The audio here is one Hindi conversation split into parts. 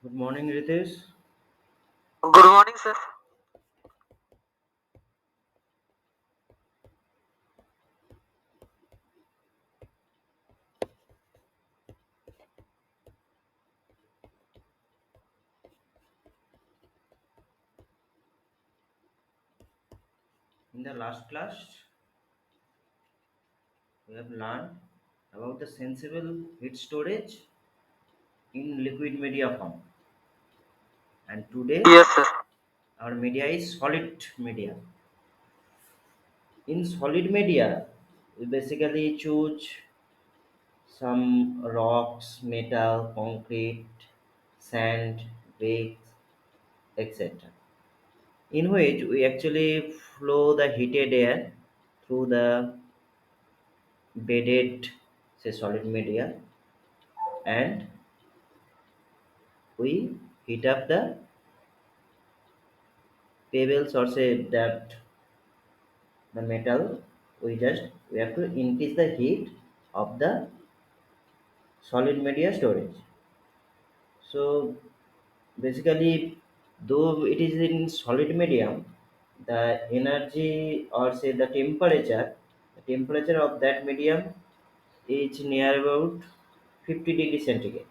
Good morning, Ritesh. Good morning, sir. In the last class, we have learned about the sensible heat storage in liquid media form. And today, Yes, sir. our media is solid media. In solid media, we basically choose some rocks, metal, concrete, sand, bricks, etc. In which we actually flow the heated air through the bedded, say, solid media, and we heat up the pebbles, or say that the metal. We have to increase the heat of the solid media storage. So basically, though it is in solid medium, the energy, or say the temperature of that medium is near about 50 degrees centigrade.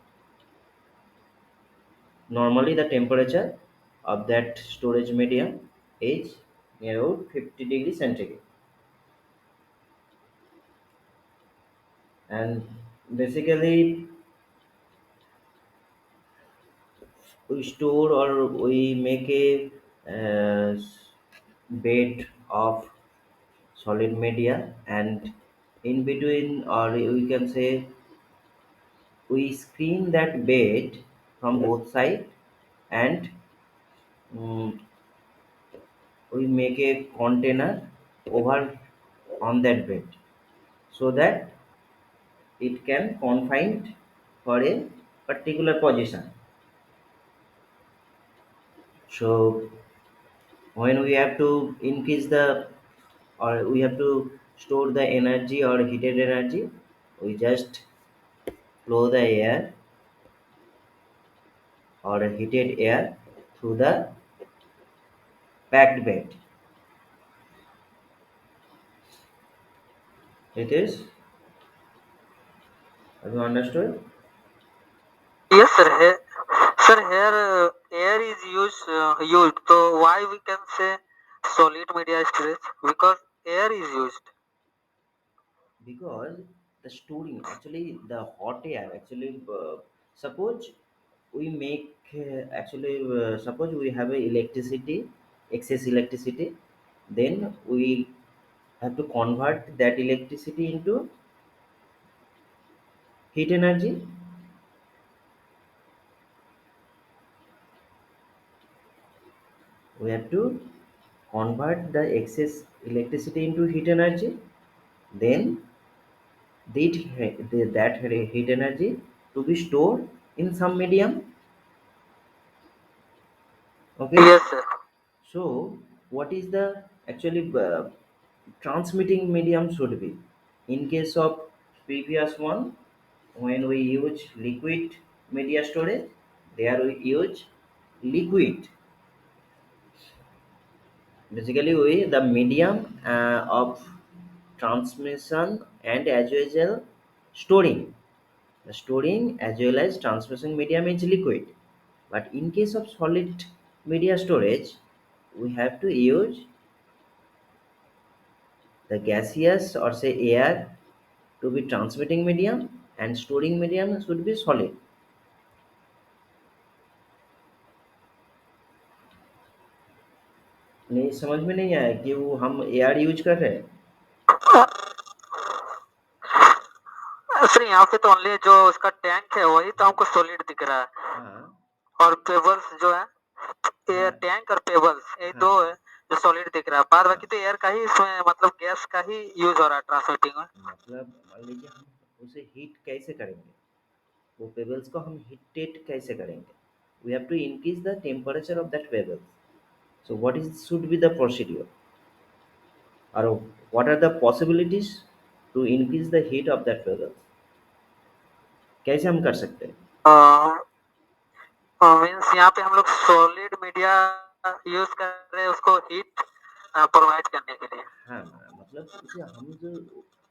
Normally the temperature of that storage medium is near about 50 degrees centigrade. And basically, we store, or we make a bed of solid media, and in between, or we can say, we screen that bed from both sides, and mm, we make a container over on that bed, so that it can confined for a particular position. So when we have to increase the, or we have to store the energy or heated energy, we just flow the air or heated air through the packed bed. It is, have you understood? Yes, sir. Here air is used. So why we can say solid media storage? Because air is used. Because the storing, actually the hot air, actually suppose we make actually suppose we have a electricity, excess electricity, then we have to convert that electricity into heat energy. We have to convert the excess electricity into heat energy, then that heat energy to be stored in some medium. Okay. Yes, sir. So what is the actually transmitting medium should be? In case of previous one, when we use liquid media storage, there we use liquid. Basically, we the medium of transmission and as well storing. The storing as well as transmission medium is liquid. But in case of solid media storage, we have to use the gaseous, or say air, to be transmitting medium, and storing medium should be solid. नहीं, समझ में नहीं आया कि वो हम एयर यूज कर रहे हैं. सर यहाँ पे तो ओनली जो उसका टैंक है वही तो हमको सॉलिड दिख रहा है। हाँ. और पेबल्स जो है, एयर हाँ. टैंक और पेबल्स ये दो हाँ. है जो सॉलिड दिख रहा है। बाद हाँ. बाकी तो एयर का ही इसमें मतलब गैस का ही यूज हो रहा है ट्रांसमिटिंग में। मतलब मान लीजिए हम उसे हीट कैसे करेंगे, वो पेबल्स को हम हीटेड कैसे करेंगे? We have to increase the temperature of that pebbles. So what is should be the procedure, or what are the possibilities to increase the heat of that pebbles? कैसे हम कर सकते हैं? मीन्स यहाँ पे हम लोग सॉलिड मीडिया यूज कर रहे हैं उसको हीट प्रोवाइड करने के लिए। हाँ, मतलब उसे हम जो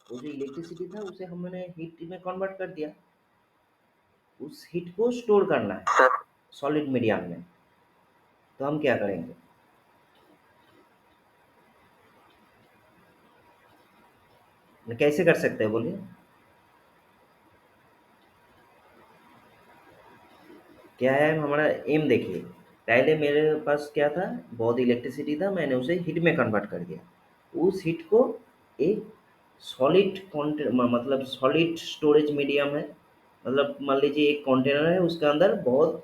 वो जो इलेक्ट्रिसिटी था उसे हमने हीट में कन्वर्ट कर दिया। उस हीट को स्टोर करना है सर। सॉलिड मीडियम में। तो हम क्या करेंगे? कैसे कर सकते हैं बोलिए? क्या है हमारा एम देखिए। पहले मेरे पास क्या था? बहुत इलेक्ट्रिसिटी था, मैंने उसे हीट में कन्वर्ट कर दिया। उस हीट को एक सॉलिड मतलब सॉलिड स्टोरेज मीडियम है। मतलब मान लीजिए एक कंटेनर है, उसके अंदर बहुत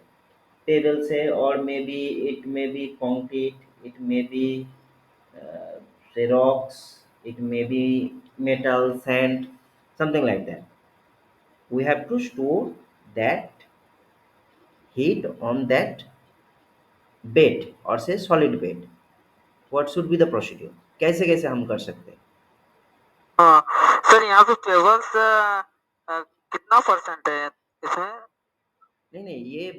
टेबल्स है, और may be it may be concrete, it may be say rocks, it may be metal, sand, something like that. We have to store that heat on that bed or say solid bed. What should be the procedure? कैसे कैसे हम कर सकते हैं? हाँ सर, यहाँ पे पेबल्स कितना परसेंट है इसमें? नहीं नहीं, ये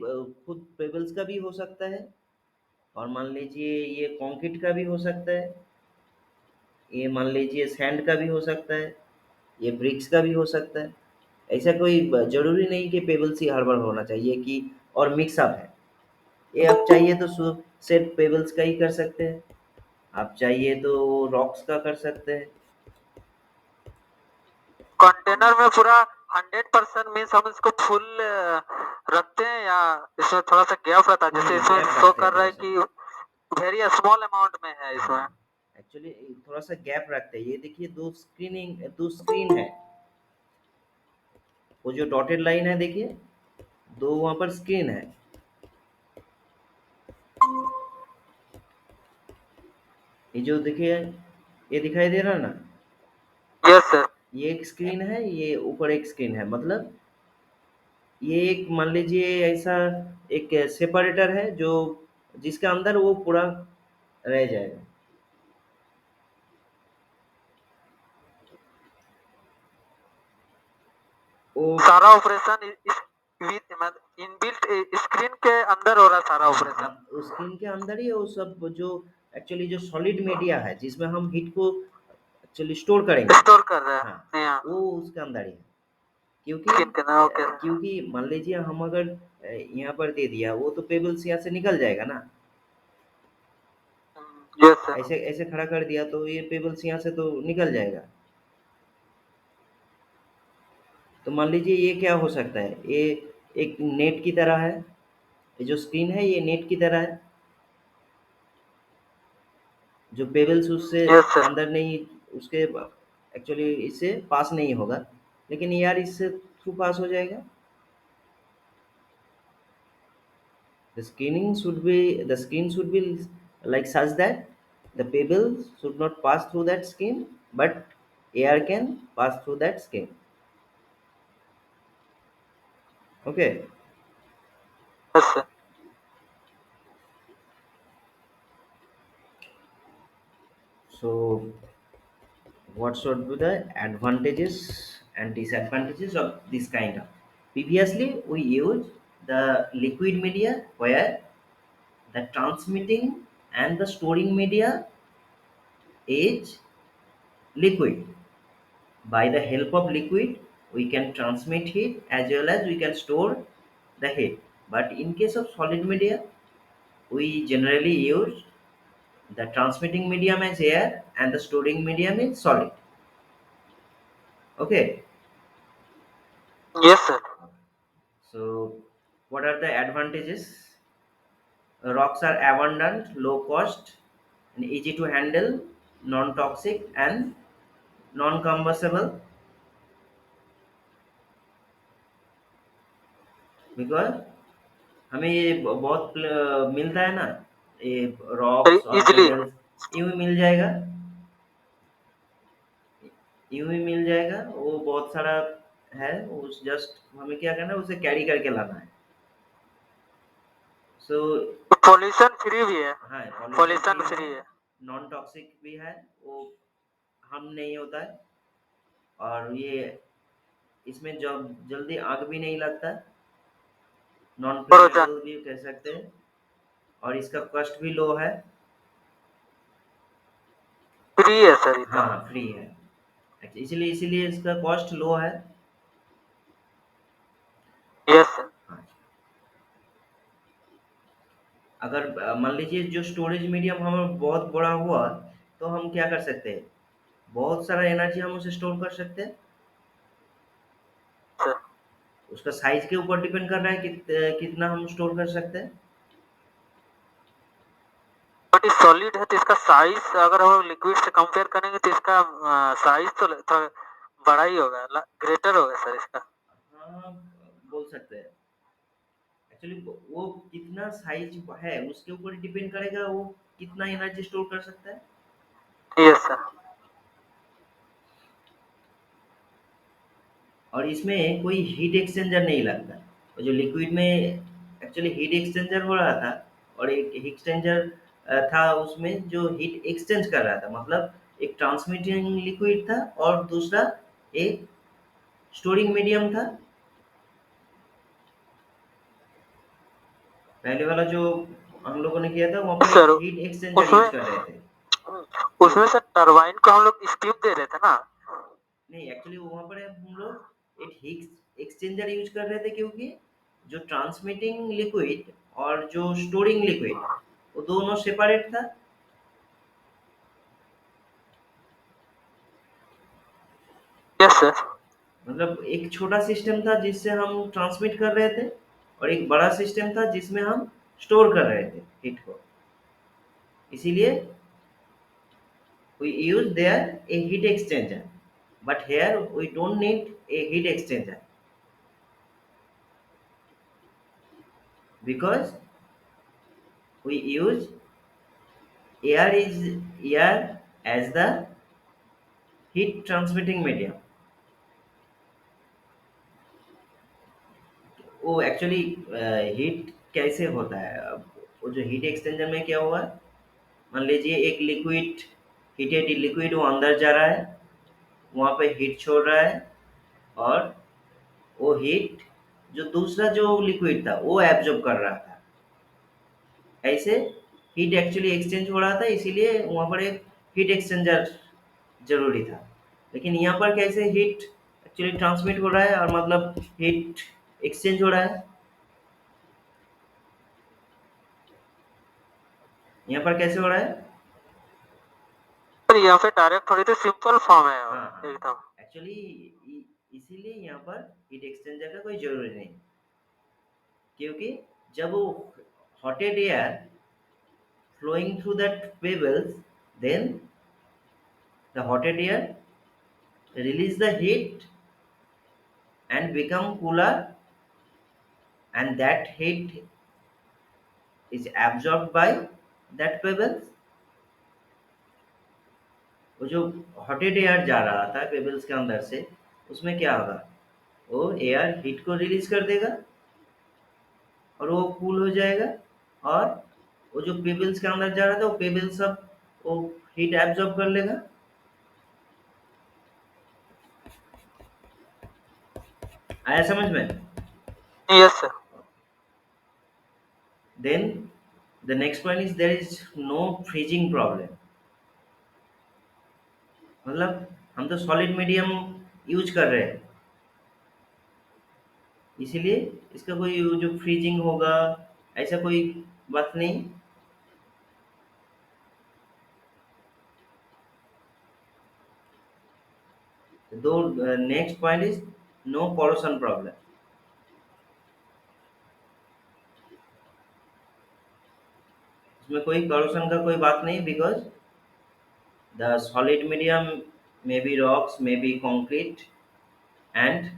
खुद पेबल्स का भी हो सकता है, और मान लीजिए ये कंक्रीट का भी हो सकता है, ये मान लीजिए सैंड का भी हो सकता है, ये ब्रिक्स का भी हो सकता है। ऐसा कोई जरूरी नहीं कि पेबल्स ही हर बार होना चाहिए कि और मिक्सअप है। ये आप चाहिए तो सिर्फ पेबल्स का ही कर सकते हैं, आप चाहिए तो रॉक्स का कर सकते हैं। कंटेनर में पूरा 100% मीन्स हम इसको फुल रखते हैं, या इसमें थोड़ा सा गैप रहता है? नहीं जैसे नहीं, इसमें गैप शो रखते हैं कर रहा थोड़ा है सा। कि वेरी स्मॉल अमाउंट में है हाँ, इसमें। एक्चुअली थोड़ा सा गैप रखते हैं। ये देखिए दो स्क्रीन है। वो जो डॉटेड लाइन है देखिए, दो वहाँ पर स्क्रीन है। ये जो देखिए, ये दिखाई दे रहा है ना? Yes sir. ये एक स्क्रीन है, ये ऊपर एक स्क्रीन है। मतलब ये एक मान लीजिए ऐसा एक सेपरेटर है जो जिसके अंदर वो पूरा रह जाएगा। वो सारा ऑपरेशन इस इनबिल्ट स्क्रीन के अंदर हो रहा है सारा हाँ, ऑपरेशन। आप उस स्क्रीन के अंदर ही वो सब जो एक्चुअली जो सॉलिड मीडिया है जिसमें हम हीट को एक्चुअली स्टोर करेंगे। स्टोर कर रहा हाँ, है यहाँ वो उसके अंदर ही है। स्क्रीन के अंदर। Okay sir. क्योंकि मान लीजिए हम अगर यहाँ पर दे दिया, वो तो पेबल्स यहाँ से निकल जाएगा ना। Yes sir. ऐसे ऐसे खड़ा कर दिया तो ये पेबल्स यहाँ से तो निकल जाएगा। तो मान लीजिए ये क्या हो सकता है, ये एक नेट की तरह है। ये जो स्क्रीन है ये नेट की तरह है, जो पेबल्स उससे यस सर। अंदर नहीं, उसके एक्चुअली इससे पास नहीं होगा, लेकिन यार इससे थ्रू पास हो जाएगा। The screen should be like such that the pebbles should not pass through that skin, but air can pass through that skin. Okay, yes sir. so what should be the advantages and disadvantages of this kind of? Previously, we used the liquid media where the transmitting and the storing media is liquid. By the help of liquid, we can transmit heat as well as we can store the heat. But in case of solid media, we generally use the transmitting medium as air and the storing medium is solid. Okay, yes sir. so what are the advantages? Rocks are abundant, low cost, and easy to handle, non toxic, and non combustible because हमें ये बहुत मिलता है ना, ये रॉक्स और इजिली। पेबल्स यूं ही मिल जाएगा। यूं ही मिल जाएगा, वो बहुत सारा है। उस जस्ट हमें क्या करना है, उसे कैरी करके लाना है। सो पॉल्यूशन फ्री भी है। हाँ, पॉल्यूशन पॉल्यूशन फ्री है, फ्री है। नॉन टॉक्सिक भी है, वो हम नहीं होता है, और ये इसमें जब जल्दी आग भी नहीं लगता। Non frozen. फ्लेमेबल भी कह सकते हैं, और इसका कॉस्ट भी लो है। फ्री है सर ये तो। हाँ, फ्री है। अच्छा, इसीलिए इसीलिए इसका कॉस्ट लो है। Yes sir. हाँ। अगर मान लीजिए जो स्टोरेज मीडियम हमारा बहुत बड़ा हुआ, तो हम क्या कर सकते हैं, बहुत सारा एनर्जी हम उसे स्टोर कर सकते हैं। सर उसका साइज के ऊपर डिपेंड कर रहा है कितना हम स्टोर कर सकते हैं। बट ये सॉलिड है तो इसका साइज, अगर हम लिक्विड से कंपेयर करेंगे तो इसका साइज तो थोड़ा बड़ा ही होगा, ग्रेटर होगा सर इसका। हाँ, बोल सकते हैं। एक्चुअली वो कितना साइज है उसके ऊपर डिपेंड करेगा, वो कितना एनर्जी स्टोर कर सकता है। Yes sir. और इसमें कोई हीट एक्सचेंजर नहीं लगता। और जो लिक्विड में एक्चुअली हीट एक्सचेंजर हो रहा था, और एक हीट एक्सचेंजर था उसमें जो हीट एक्सचेंज कर रहा था, मतलब एक ट्रांसमिटिंग लिक्विड था और दूसरा एक स्टोरिंग मीडियम था। पहले वाला जो हम लोगों ने किया था वहाँ पर एक सर हीट एक्सचेंजर यूज उसमें कर रहे थे। तो उसमें सर टरबाइन को हम लोग स्टीम दे रहे थे ना। नहीं, एक्चुअली वहाँ पर हम लोग एक हीट एक्सचेंजर यूज कर रहे थे, क्योंकि जो ट्रांसमिटिंग लिक्विड और जो स्टोरिंग लिक्विड, वो दोनों सेपरेट था। Yes sir. मतलब एक छोटा सिस्टम था जिससे हम ट्रांसमिट कर रहे थे, और एक बड़ा सिस्टम था जिसमें हम स्टोर कर रहे थे हीट को। इसीलिए we use there a heat exchanger, but here we don't need a heat exchanger, because we use air as the heat transmitting medium. वो एक्चुअली हीट कैसे होता है, अब वो जो हीट एक्सचेंजर में क्या हुआ, मान लीजिए एक लिक्विड, हीटेड लिक्विड वो अंदर जा रहा है, वहाँ पे हीट छोड़ रहा है, और वो हीट जो दूसरा जो लिक्विड था वो एब्जॉर्ब कर रहा था। ऐसे हीट एक्चुअली एक्सचेंज हो रहा था, इसीलिए वहाँ पर एक हीट एक्सचेंजर ज़रूरी था। लेकिन यहाँ पर कैसे हीट एक्चुअली ट्रांसमिट हो रहा है, और मतलब हीट एक्सचेंज हो रहा है। यहाँ पर कैसे हो रहा है? सर यहाँ पे डायरेक्ट थोड़ी तो सिंपल फॉर्म हाँ, है हाँ। एकदम। एक्चुअली इसीलिए यहाँ पर हीट एक्सचेंजर का कोई ज़रूरी नहीं, क्योंकि जब वो हॉटेड air flowing through that pebbles, then the hotted air release the heat and become cooler, and that heat is absorbed by that pebbles। वो जो हॉटेड एयर जा रहा था पेबल्स के अंदर से, उसमें क्या होगा, वो एयर हीट को रिलीज कर देगा, और वो कूल हो जाएगा, और वो जो पेबल्स के अंदर जा रहा था वो पेबल्स सब वो हीट एब्जॉर्ब कर लेगा। आया समझ में? Yes sir. Then the next point is there is no freezing problem. मतलब हम तो सॉलिड मीडियम यूज कर रहे हैं, इसीलिए इसका कोई जो फ्रीजिंग होगा ऐसा कोई बात नहीं। दो next point is no corrosion problem. इसमें कोई कॉरोशन का कोई बात नहीं, because the solid medium may be rocks, may be concrete, and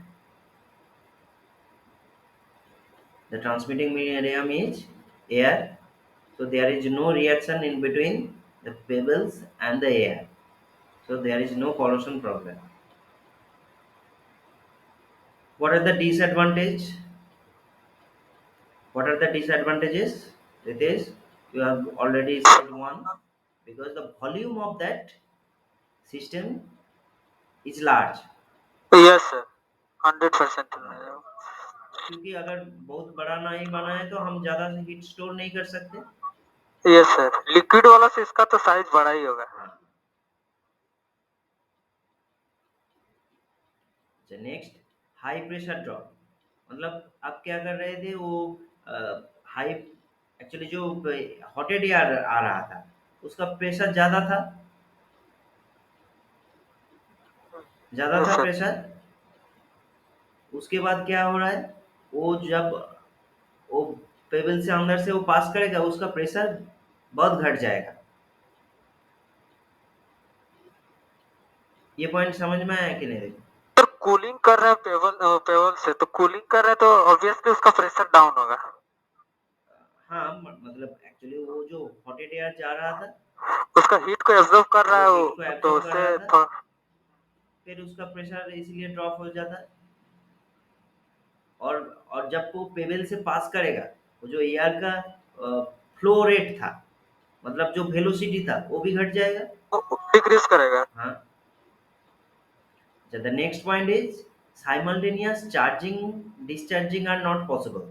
the transmitting medium is air, so there is no reaction in between the pebbles and the air, so there is no corrosion problem. What are the disadvantage? What are the disadvantages? It is, you have already said one, because the volume of that system is large. Yes sir, 100%। क्योंकि अगर बहुत बड़ा नहीं बना है तो हम ज्यादा से हीट स्टोर नहीं कर सकते। यस सर, लिक्विड वाला से इसका तो साइज बड़ा ही होगा। हाँ। अच्छा, नेक्स्ट, हाई प्रेशर ड्रॉप। मतलब आप क्या कर रहे थे, वो हाई, एक्चुअली जो हॉटेड एयर आ रहा था उसका प्रेशर ज्यादा यस था सर। प्रेशर। उसके बाद क्या हो रहा है, वो जब वो पेबल से अंदर से वो पास करेगा उसका प्रेशर बहुत घट जाएगा। ये पॉइंट समझ में आया कि नहीं? सर कूलिंग कर रहा है पेवल पेवल से, तो कूलिंग कर रहा है तो ऑब्वियसली उसका प्रेशर डाउन होगा। हाँ, मतलब एक्चुअली वो जो हॉटेड एयर जा रहा था उसका हीट को एब्जॉर्ब कर रहा वो है हीट को वो, तो एब्जॉर्ब कर रहा उससे था, थोड़ा। फिर उसका प्रेशर इसीलिए ड्रॉप हो जाता है। और और जब वो पेबल से पास करेगा, वो जो एयर का फ्लो रेट था, मतलब जो वेलोसिटी था वो भी घट जाएगा। डिक्रीज करेगा। हाँ। The next point is simultaneous charging, discharging are not possible.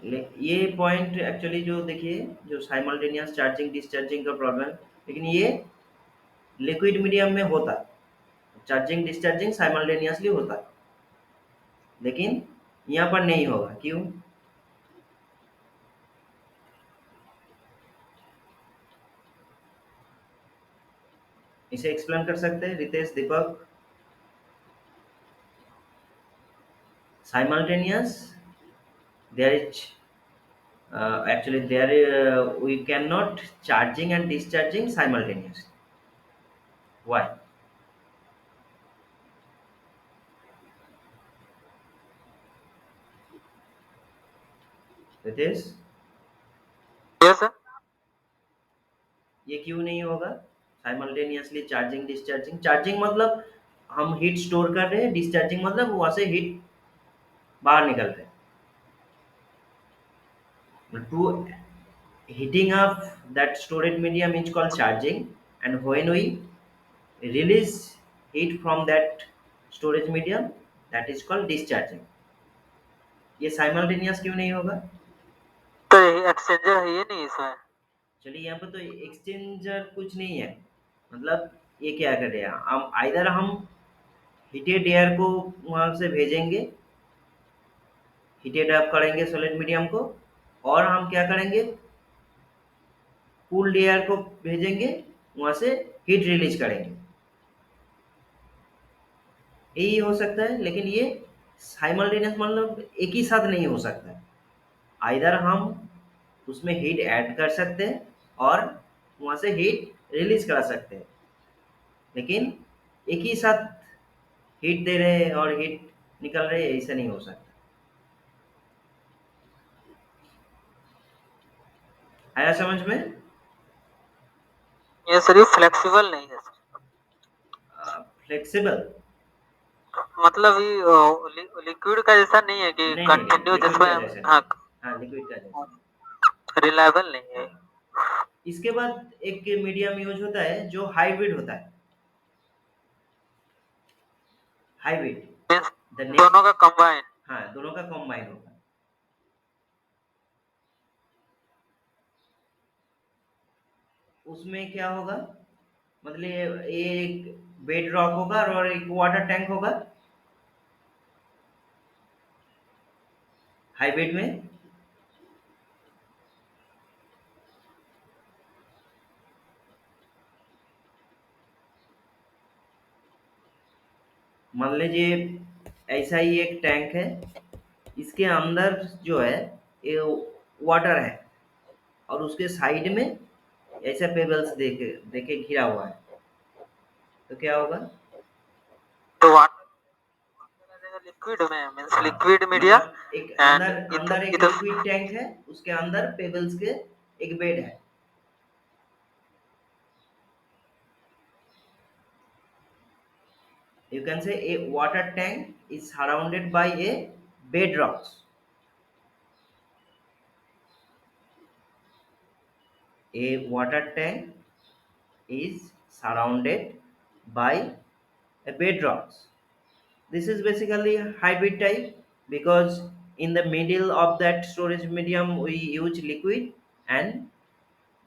ये पॉइंट एक्चुअली जो देखिए, जो साइमल्टेनियस चार्जिंग डिस्चार्जिंग का प्रॉब्लम, लेकिन ये लिक्विड मीडियम में होता है। चार्जिंग डिस्चार्जिंग साइमल्टेनियसली होता है, लेकिन यहाँ पर नहीं होगा। क्यों? इसे एक्सप्लेन कर सकते हैं Ritesh, Deepak? Simultaneous, there is actually there we cannot charging and discharging simultaneously. Why? Ritesh, yes sir. ये क्यों नहीं होगा साइमल्टेनियसली चार्जिंग डिस्चार्जिंग? चार्जिंग मतलब हम हीट स्टोर कर रहे हैं, डिस्चार्जिंग मतलब वहां से हीट बाहर निकल रहे हैं। To heating up that storage medium is called charging, and when we release heat from that storage medium, that is called discharging. ये साइमल्टेनियस क्यों नहीं होगा? तो एक्सचेंजर है ये नहीं इसमें। चलिए, यहाँ पर तो एक्सचेंजर कुछ नहीं है। मतलब ये क्या कर रहे हैं, हम आइदर हम हीटेड एयर को वहां से भेजेंगे, हीटेड अप करेंगे सॉलिड मीडियम को, और हम क्या करेंगे, कूल्ड एयर को भेजेंगे, वहां से हीट रिलीज करेंगे। यही हो सकता है, लेकिन ये साइमल्टेनियस मतलब एक ही साथ नहीं हो सकता है। आइदर हम उसमें हीट ऐड कर सकते हैं और वहां से हीट रिलीज करा सकते हैं, लेकिन एक ही साथ हीट दे रहे हैं और हीट निकल रहे हैं, ऐसा नहीं हो सकता। आया समझ में? ये सर ये फ्लेक्सिबल नहीं है सर। फ्लेक्सिबल? मतलब ये लिक्विड का जैसा नहीं है कि नहीं नहीं नहीं, कंटिन्यू लिक्विड जिसमें। का जैसा नहीं हाँ। है। हाँ, लिक्विड का जैसा नहीं। रिलायबल नहीं है। हाँ। इसके बाद एक मीडियम यूज होता है जो हाइब्रिड होता है। हाइब्रिड, मीन्स द दोनों नेक्स्ट। का कंबाइन। हाँ, दोनों का कॉम्बाइन होगा। उसमें क्या होगा, मतलब एक बेड रॉक होगा और एक वाटर टैंक होगा हाइब्रिड में। मान लीजिए ऐसा ही एक टैंक है, इसके अंदर जो है ये वाटर है, और उसके साइड में ऐसा पेबल्स देके देके घिरा हुआ है, तो क्या होगा? तो वाटर लिक्विड में मीन्स हाँ, लिक्विड मीडिया। मतलब एक एंड अंदर इधर अंदर एक इधर लिक्विड टैंक है, उसके अंदर पेबल्स के एक बेड है। You can say a water tank is surrounded by a bed rocks. A water tank is surrounded by a bed rocks. This is basically a hybrid type because in the middle of that storage medium we use liquid, and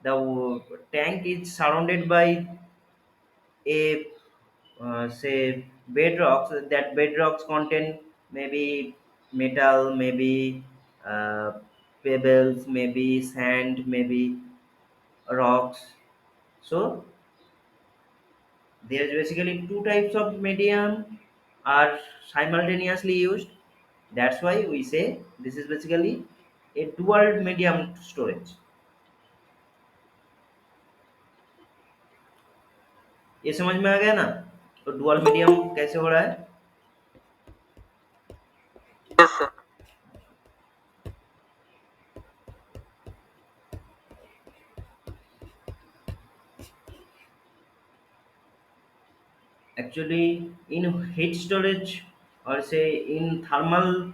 the tank is surrounded by a say bedrocks. That bedrocks contain maybe metal, maybe uh, pebbles, maybe sand, maybe rocks. So there's basically two types of medium are simultaneously used. That's why we say this is basically a dual medium storage. ये समझ में आ गया ना? तो डुअल मीडियम कैसे हो रहा है? Yes, sir. Actually, in heat storage or say in thermal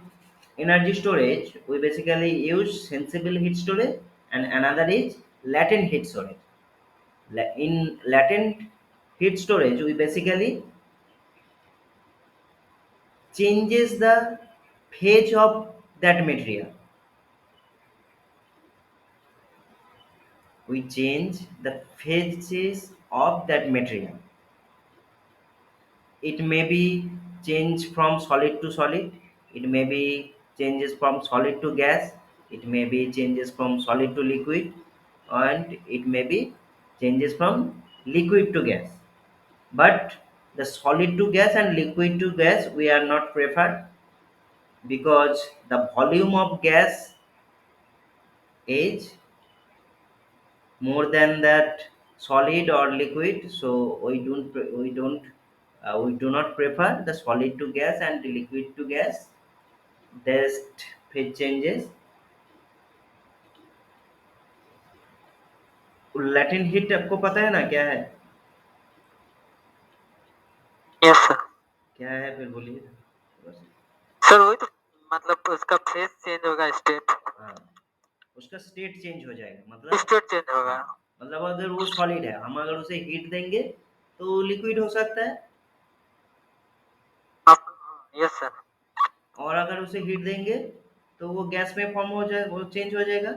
energy storage, we basically use sensible heat storage, and another is latent heat storage. In latent heat storage, we basically changes the phase of that material. We change the phases of that material. It may be change from solid to solid, it may be changes from solid to gas, it may be changes from solid to liquid, and it may be changes from liquid to gas. But the solid to gas and liquid to gas we are not preferred, because the volume of gas is more than that solid or liquid, so we do not prefer the solid to gas and the liquid to gas. Best phase changes. Latent heat आपको पता है ना क्या है? Yes, sir. क्या है फिर बोलिए थोड़ा सा। सर वही तो, मतलब उसका फेस चेंज होगा, स्टेट हाँ, उसका स्टेट चेंज हो जाएगा मतलब। स्टेट चेंज होगा। हाँ, मतलब अगर वो सॉलिड है, हम अगर उसे हीट देंगे तो लिक्विड हो सकता है, आप यस सर। और अगर उसे हीट देंगे तो वो गैस में फॉर्म हो जाए, वो चेंज हो जाएगा।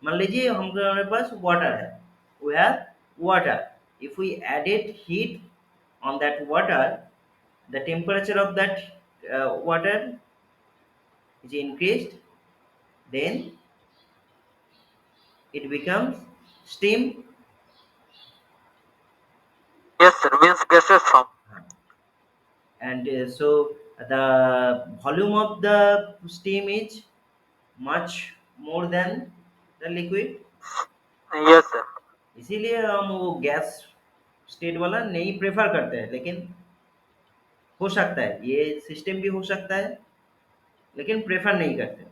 मान लीजिए हमारे पास वाटर है, we have water, if we added heat on that water, the temperature of that water is increased, then it becomes steam. Yes sir, means gases form. And so the volume of the steam is much more than the liquid, yes sir. इसीलिए हम वो गैस स्टेट वाला नहीं प्रेफर करते हैं। लेकिन हो सकता है ये सिस्टम भी हो सकता है, लेकिन प्रेफर नहीं करते।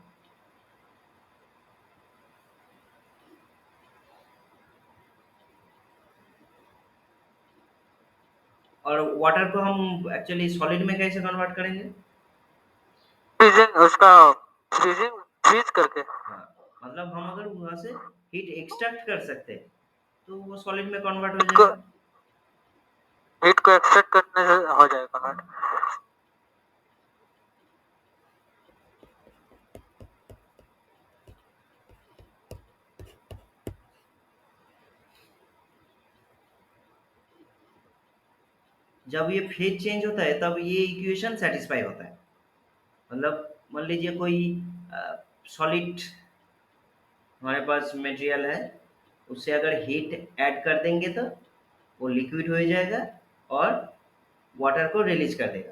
और वाटर को हम एक्चुअली सॉलिड में कैसे कन्वर्ट करेंगे? फ्रीजिंग उसका, फ्रीजिंग फ्रीज करके। हाँ, मतलब हम अगर वहाँ से हीट एक्सट्रैक्ट कर सकते हैं तो वो सॉलिड में कन्वर्ट हो उसको जाएगा। हीट को एक्सट्रैक्ट करने से हो जाएगा हाँ, कन्वर्ट। जब ये फेज चेंज होता है तब ये इक्वेशन सेटिस्फाई होता है। मतलब मान लीजिए कोई सॉलिड हमारे पास मटेरियल है, उससे अगर हीट ऐड कर देंगे तो वो लिक्विड हो जाएगा और वाटर को रिलीज कर देगा।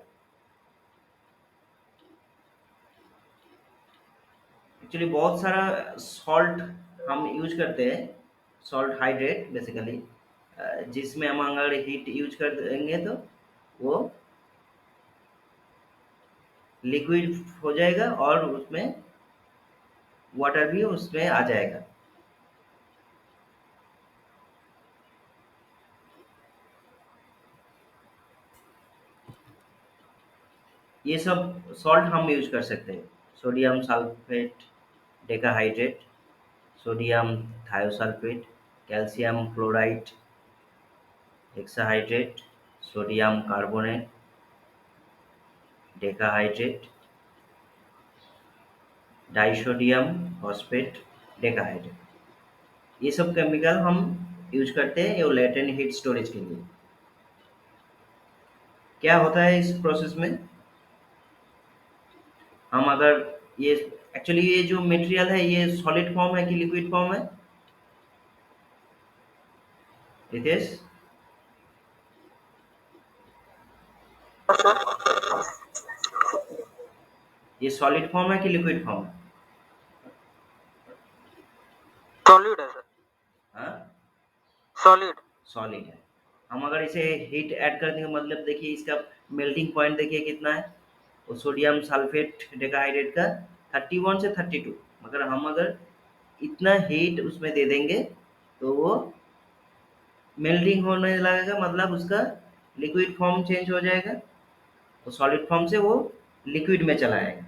एक्चुअली बहुत सारा सॉल्ट हम यूज करते हैं, सॉल्ट हाइड्रेट बेसिकली, जिसमें हम अगर हीट यूज कर देंगे तो वो लिक्विड हो जाएगा और उसमें वाटर भी उसमें आ जाएगा। ये सब सॉल्ट हम यूज कर सकते हैं। Sodium sulphate decahydrate, sodium thiosulphate, calcium chloride hexahydrate, sodium carbonate, decahydrate, disodium phosphate decahydrate. ये सब केमिकल हम यूज करते हैं ये लेटेंट हीट स्टोरेज के लिए। क्या होता है इस प्रोसेस में, हम अगर ये एक्चुअली ये जो मटेरियल है ये सॉलिड फॉर्म है कि लिक्विड फॉर्म है रितेश? ये सॉलिड फॉर्म है कि लिक्विड फॉर्म है? सॉलिड है सर। हाँ, सॉलिड। सॉलिड है। हम अगर इसे हीट ऐड कर देंगे मतलब देखिए इसका मेल्टिंग पॉइंट देखिए कितना है, वो सोडियम सल्फेट डेकाहाइड्रेट का 31 से 32। मगर हम अगर इतना हीट उसमें दे देंगे तो वो मेल्टिंग होने लगेगा, मतलब उसका लिक्विड फॉर्म चेंज हो जाएगा, तो सॉलिड फॉर्म से वो लिक्विड में चला आएगा।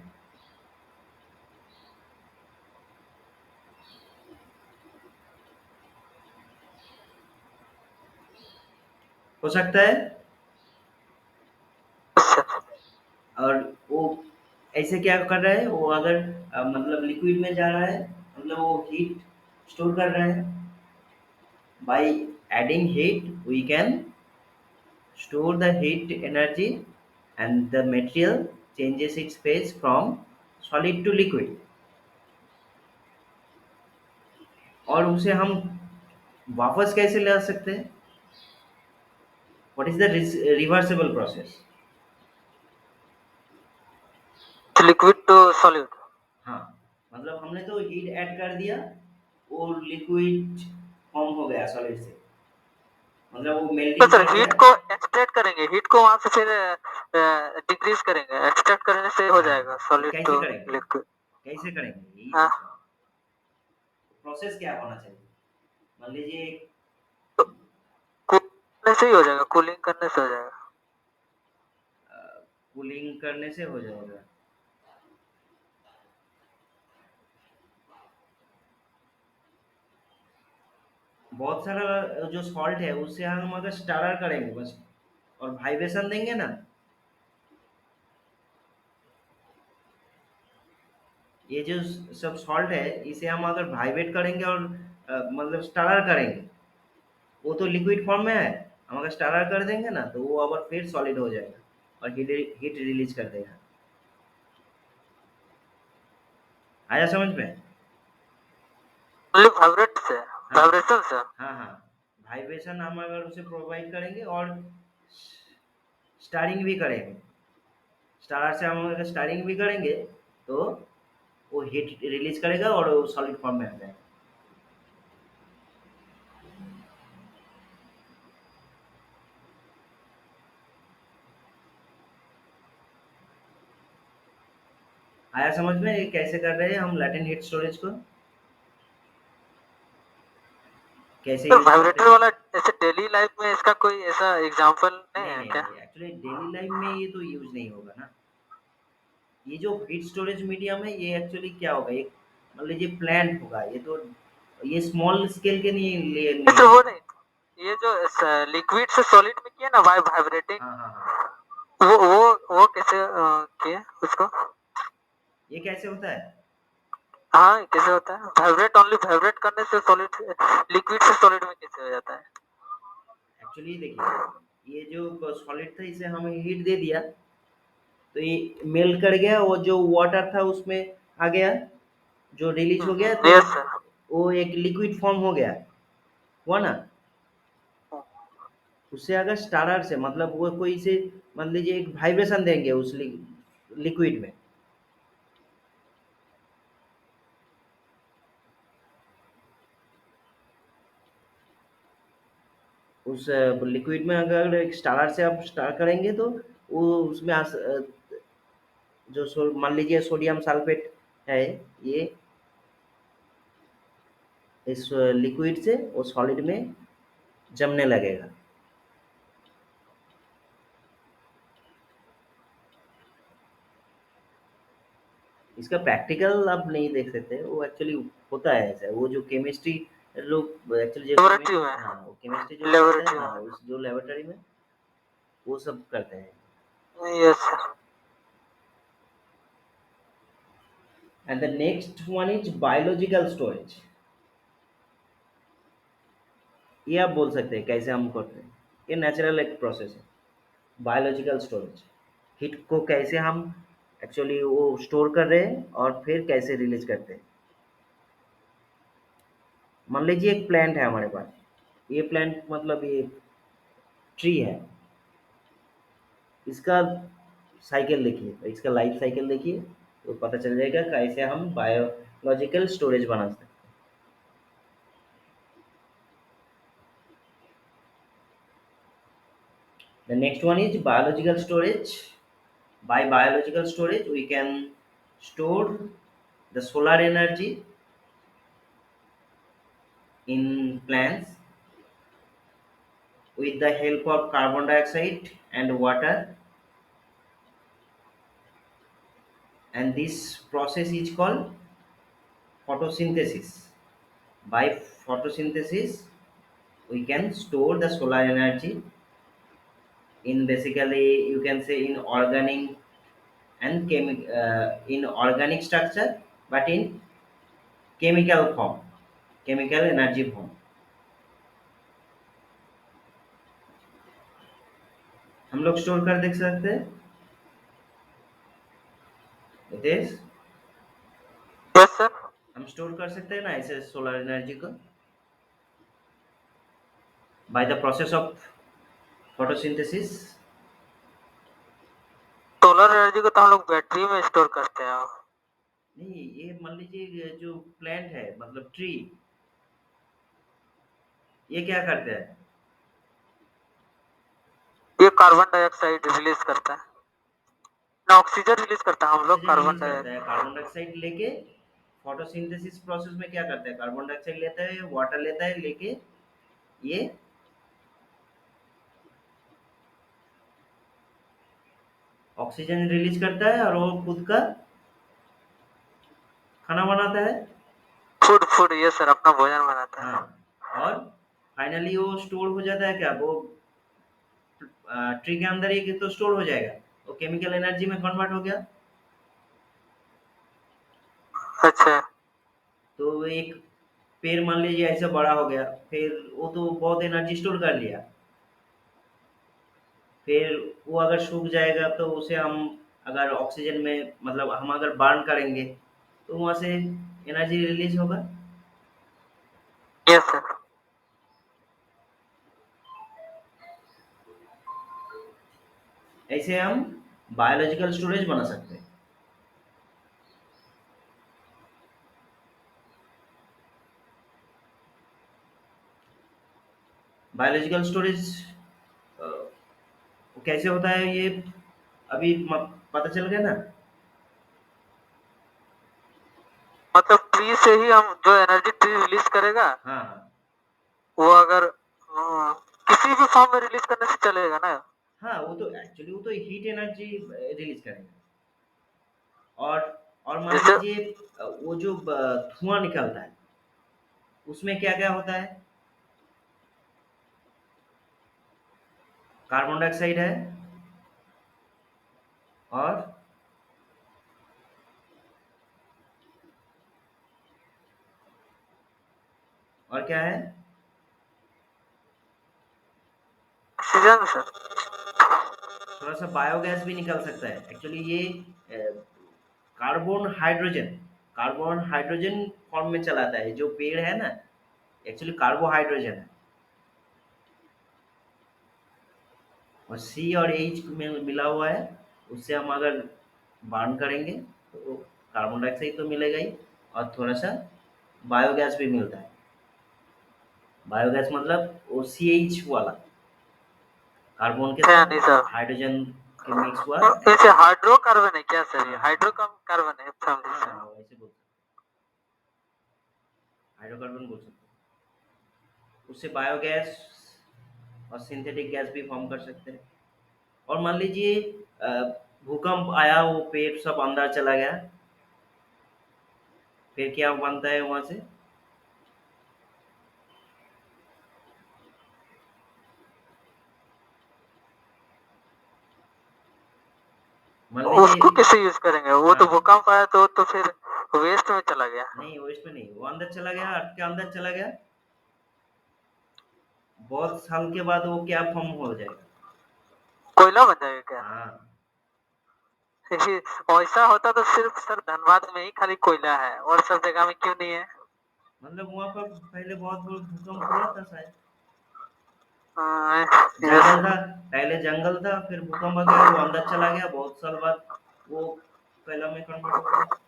हो सकता है। और वो ऐसे क्या कर रहा है, वो अगर मतलब लिक्विड में जा रहा है, मतलब वो हीट स्टोर कर रहा है। By adding heat, we can store the heat energy and the material changes its phase from solid to liquid। और उसे हम वापस कैसे ला सकते हैं? What is the reversible process? Liquid to solid. हाँ, मतलब हमने तो हीट ऐड कर दिया, वो लिक्विड फॉर्म हो गया सॉलिड से, मतलब वो तो मेल्टिंग सर कर हीट गया। को एक्सट्रैक्ट करेंगे, हीट को वहां से फिर डिक्रीज करेंगे, एक्सट्रैक्ट करने से हो हाँ, जाएगा तो सॉलिड कैसे टू करेंगे? लिक्विड। कैसे करेंगे यही हाँ, पूछ रहा हूँ। प्रोसेस क्या होना चाहिए? मान लीजिए तो कूलिंग से ही हो जाएगा, कूलिंग करने से हो जाएगा। कूलिंग करने से हो जाएगा। बहुत सारा जो सॉल्ट है उससे हम अगर स्टारर करेंगे बस और वाइब्रेशन देंगे ना, ये जो सब सॉल्ट है इसे हम अगर वाइब्रेट करेंगे और मतलब स्टारर करेंगे, वो तो लिक्विड फॉर्म में है, हम अगर स्टारर कर देंगे ना तो वो अगर फिर सॉलिड हो जाएगा और हीट रिलीज कर देगा। आया समझ में? ओनली वाइब्रेट से, हाँ वाइब्रेशन से। हाँ हाँ, वाइब्रेशन हम अगर उसे प्रोवाइड करेंगे और स्टारिंग भी करेंगे, स्टारर से हम अगर स्टारिंग भी करेंगे तो वो हीट रिलीज करेगा और वो सॉलिड फॉर्म में आ जाएगा। आया समझ में ये कैसे कर रहे हैं हम लैटेंट हीट स्टोरेज को, कैसे सर यूज करते वाइब्रेटर हैं? वाला ऐसे डेली लाइफ में इसका कोई ऐसा एग्जांपल नहीं नहीं है नहीं क्या? नहीं, एक्चुअली डेली लाइफ में ये तो यूज नहीं होगा ना। ये जो हीट स्टोरेज मीडियम है ये एक्चुअली क्या होगा, एक मान लीजिए प्लांट होगा, ये तो ये स्मॉल स्केल के लिए सर नहीं वो होगा। नहीं, ये जो लिक्विड से सॉलिड में किया ना वाइब्रेटिंग, हाँ हाँ हाँ, वो कैसे किया उसको? ये कैसे होता है? हाँ, कैसे होता है? वाइब्रेट, ओनली वाइब्रेट करने से सॉलिड, लिक्विड से सॉलिड में कैसे हो जाता है? एक्चुअली देखिए ये जो सॉलिड था इसे हमें हीट दे दिया तो ये मेल्ट कर गया, वो जो वाटर था उसमें आ गया, जो रिलीज हो गया तो यस सर। वो एक लिक्विड फॉर्म हो गया, हुआ ना। उससे अगर स्टारर से मतलब वो कोई से मान लीजिए एक वाइब्रेशन देंगे उस लिक्विड में, उस लिक्विड में अगर एक स्टारर से आप स्टार करेंगे तो वो उसमें जो मान लीजिए सोडियम सल्फेट है, ये इस लिक्विड से वो सॉलिड में जमने लगेगा। इसका प्रैक्टिकल आप नहीं देख सकते, वो एक्चुअली होता है ऐसा, वो जो केमिस्ट्री लोग एक्चुअली जो लेबोरेटरी केमिस्ट, हाँ में, वो केमिस्ट्री जो करते हैं, लेबोरेटरी हाँ में। उस जो लेबोरेटरी में वो सब करते हैं। Yes sir. And the next one is biological storage. ये आप बोल सकते हैं कैसे हम करते हैं। ये नेचुरल एक प्रोसेस है, बायोलॉजिकल स्टोरेज। हीट को कैसे हम एक्चुअली वो स्टोर कर रहे हैं और फिर कैसे रिलीज करते हैं। मान लीजिए एक प्लांट है हमारे पास। ये प्लांट मतलब ये ट्री है। इसका साइकिल देखिए, इसका लाइफ साइकिल देखिए, तो पता चल जाएगा कैसे हम बायोलॉजिकल स्टोरेज बना सकते हैं। The next one is biological storage. By biological storage, we can store the solar energy in plants with the help of carbon dioxide and water, and this process is called photosynthesis. By photosynthesis, we can store the solar energy in, basically you can say, in organic and in organic structure, but in chemical form, chemical energy form। हम लोग स्टोर कर देख सकते हैं नितेश। Yes sir. हम स्टोर कर सकते हैं ना ऐसे सोलर एनर्जी को, by the process of photosynthesis. Solar energy को तो हम लोग बैटरी में स्टोर करते हैं। नहीं, ये मान लीजिए ये जो प्लांट है मतलब ट्री, ये क्या करता है? ये कार्बन डाइऑक्साइड रिलीज करता है ना, ऑक्सीजन रिलीज करता है, हम लोग ऑक्सीजन कार्बन रिलीज करता है, डाइऑक्साइड। कार्बन डाइऑक्साइड लेके फोटोसिंथेसिस प्रोसेस में क्या करता है, कार्बन डाइऑक्साइड लेता है, वाटर लेता है, लेके ये ऑक्सीजन रिलीज करता है और वो खुद का खाना बनाता है। फूड फूड ये सर अपना भोजन बनाता हाँ, है। और फाइनली वो स्टोर हो जाता है क्या, वो ट्री के अंदर ही तो स्टोर हो जाएगा, वो केमिकल एनर्जी में कन्वर्ट हो गया। अच्छा। तो एक पेड़ मान लीजिए ऐसे बड़ा हो गया, फिर वो तो बहुत एनर्जी स्टोर कर लिया, फिर वो अगर सूख जाएगा तो उसे हम अगर ऑक्सीजन में मतलब हम अगर बर्न करेंगे तो वहां से एनर्जी रिलीज होगा। Yes sir. ऐसे हम बायोलॉजिकल स्टोरेज बना सकते हैं। बायोलॉजिकल स्टोरेज कैसे होता है ये अभी पता चल गया ना। मतलब ट्री से ही हम जो एनर्जी ट्री रिलीज करेगा, हाँ हाँ। वो अगर किसी भी फॉर्म में रिलीज करने से चलेगा ना। हाँ, वो तो एक्चुअली वो तो हीट एनर्जी रिलीज करेगा। और और मान जैसे लीजिए वो जो धुआं निकलता है उसमें क्या क्या होता है, कार्बन डाइऑक्साइड है और क्या है, ऑक्सीजन सर। थोड़ा सा बायोगैस भी निकल सकता है एक्चुअली। ये carbon hydrogen, carbon hydrogen form में चलाता है जो पेड़ है ना, एक्चुअली कार्बोहाइड्रोजन है। और सी और एच में मिला हुआ है, उससे हम अगर बर्न करेंगे तो कार्बन डाइऑक्साइड तो मिलेगा ही, और थोड़ा सा बायोगैस भी मिलता है। बायोगैस मतलब वो सी एच वाला, कार्बन के अच्छा साथ नहीं सर। हाइड्रोजन के मिक्स हुआ ऐसे ऐसे। हाइड्रोकार्बन है क्या सर? हाँ ये हाँ हाइड्रोकार्बन है फैमिली हाँ से। हाँ, वैसे बोल सकते हैं, हाइड्रोकार्बन बोल सकते हैं। उससे बायोगैस और सिंथेटिक गैस भी फॉर्म कर सकते हैं। और मान लीजिए अ, भूकंप आया, वो पेड़ सब अंदर चला गया, फिर क्या बनता है वहां से? मान लीजिए उसको कैसे यूज करेंगे? वो तो हाँ, भूकंप आया तो फिर वेस्ट में चला गया। नहीं, वो इसमें नहीं, वो अंदर चला गया, अर्थ के अंदर चला गया। बहुत साल के बाद वो क्या फॉर्म हो जाएगा? कोयला बन जाएगा क्या? हाँ। वैसा होता तो सिर्फ सर धनबाद में ही खाली कोयला है, और सब जगह में क्यों नहीं है? मतलब वहां पर पहले बहुत बड़ा भूकंप हुआ था शायद। यस। जंगल था, पहले जंगल था, फिर भूकंप आ गया, वो अंदर चला गया, बहुत साल बाद वो कोयला में कन्वर्ट हो गया।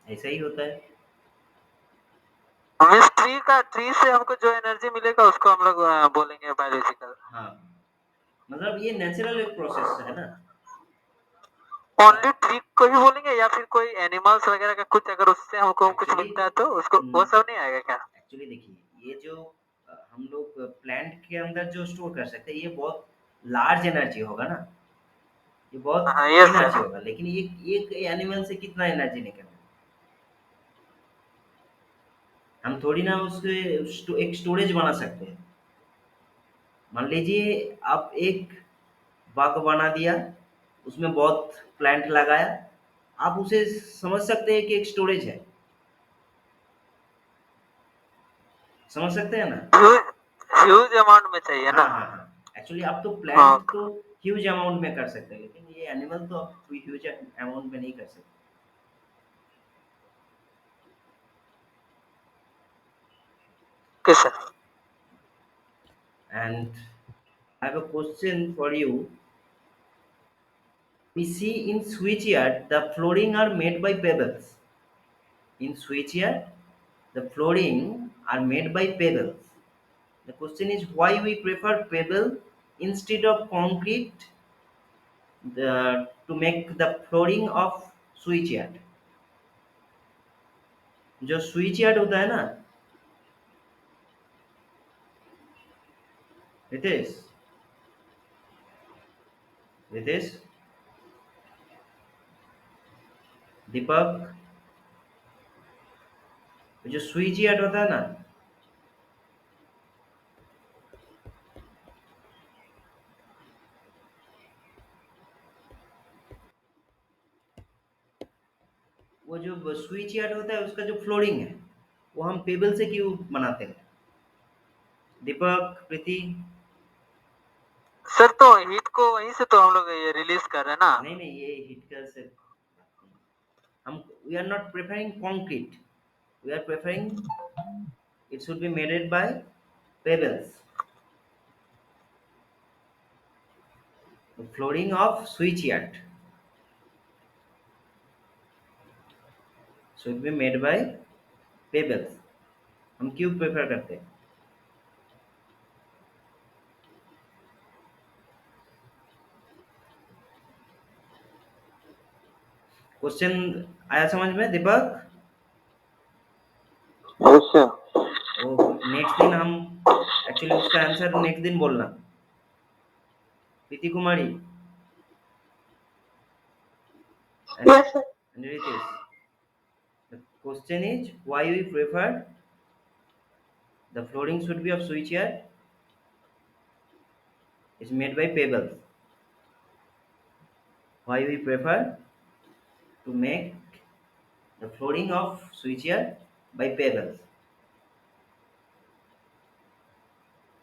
ऐसा ही होता है। मीन्स ट्री से हमको जो एनर्जी मिलेगा उसको हम लोग बोलेंगे बायोलॉजिकल। हाँ, मतलब ये नेचुरल एक प्रोसेस है ना। ओनली ट्री को ही बोलेंगे, या फिर कोई एनिमल्स वगैरह का कुछ अगर उससे हमको कुछ एक्चुअली मिलता है तो उसको वो सब नहीं आएगा क्या? एक्चुअली देखिए, ये जो हम लोग प्लांट के अंदर जो स्टोर कर सकते हैं, ये बहुत लार्ज एनर्जी होगा ना, ये बहुत हाँ यस एनर्जी सर। होगा, लेकिन ये एक एनिमल से कितना एनर्जी निकलेगा? हम थोड़ी ना उसके एक स्टोरेज बना सकते हैं। मान लीजिए आप एक बाग बना दिया, उसमें बहुत प्लांट लगाया, आप उसे समझ सकते हैं कि एक स्टोरेज है। समझ सकते हैं ना? ह्यूज अमाउंट में चाहिए हाँ, ना? हाँ, हाँ। एक्चुअली आप तो हाँ। प्लांट तो ह्यूज अमाउंट में कर सकते हैं, लेकिन ये एनिमल तो आप ह्यूज अमाउंट में नहीं कर सकते। Okay sir. And I have a question for you. We see in switchyard the flooring are made by pebbles. In switchyard, the flooring are made by pebbles. The question is why we prefer pebble instead of concrete to make the flooring of switchyard. जो स्विच यार्ड होता है ना, रितेश, रितेश, दीपक, जो स्विच यार्ड होता है ना, वो जो स्विच यार्ड होता है उसका जो फ्लोरिंग है, वो हम पेबल से क्यों बनाते हैं? दीपक, प्रीति। सर तो हीट को वहीं से तो हम लोग ये रिलीज कर रहे हैं ना? नहीं, नहीं, ये हीट का से हम, we are not preferring concrete, we are preferring it should be made by pebbles. The flooring of switchyard should be made by pebbles. हम क्यों प्रेफर करते हैं? क्वेश्चन आया समझ में दीपक? अवश्य। वो नेक्स्ट दिन हम, एक्चुअली उसका आंसर नेक्स्ट दिन बोलना। प्रीति कुमारी and, yes sir. and Ritesh. The question is why we prefer the flooring should be of switchyard is made by pebbles. Why we prefer to make the flooring of switchyard by pebbles.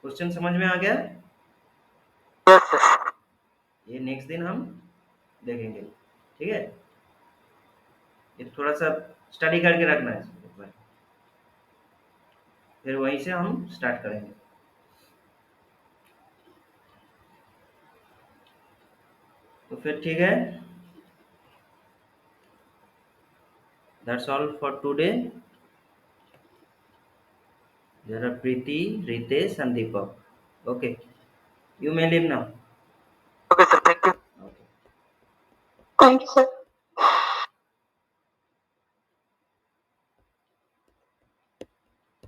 Question समझ में आ गया? Yes sir. ये नेक्स्ट दिन हम देखेंगे, ठीक है? ये थोड़ा सा स्टडी करके रखना है इसको एक बार, फिर वहीं से हम स्टार्ट करेंगे। तो फिर ठीक है, that's all for today. There are Preeti, Ritesh and Deepak. Okay, you may leave now. Okay sir, thank you. Okay. Thank you sir.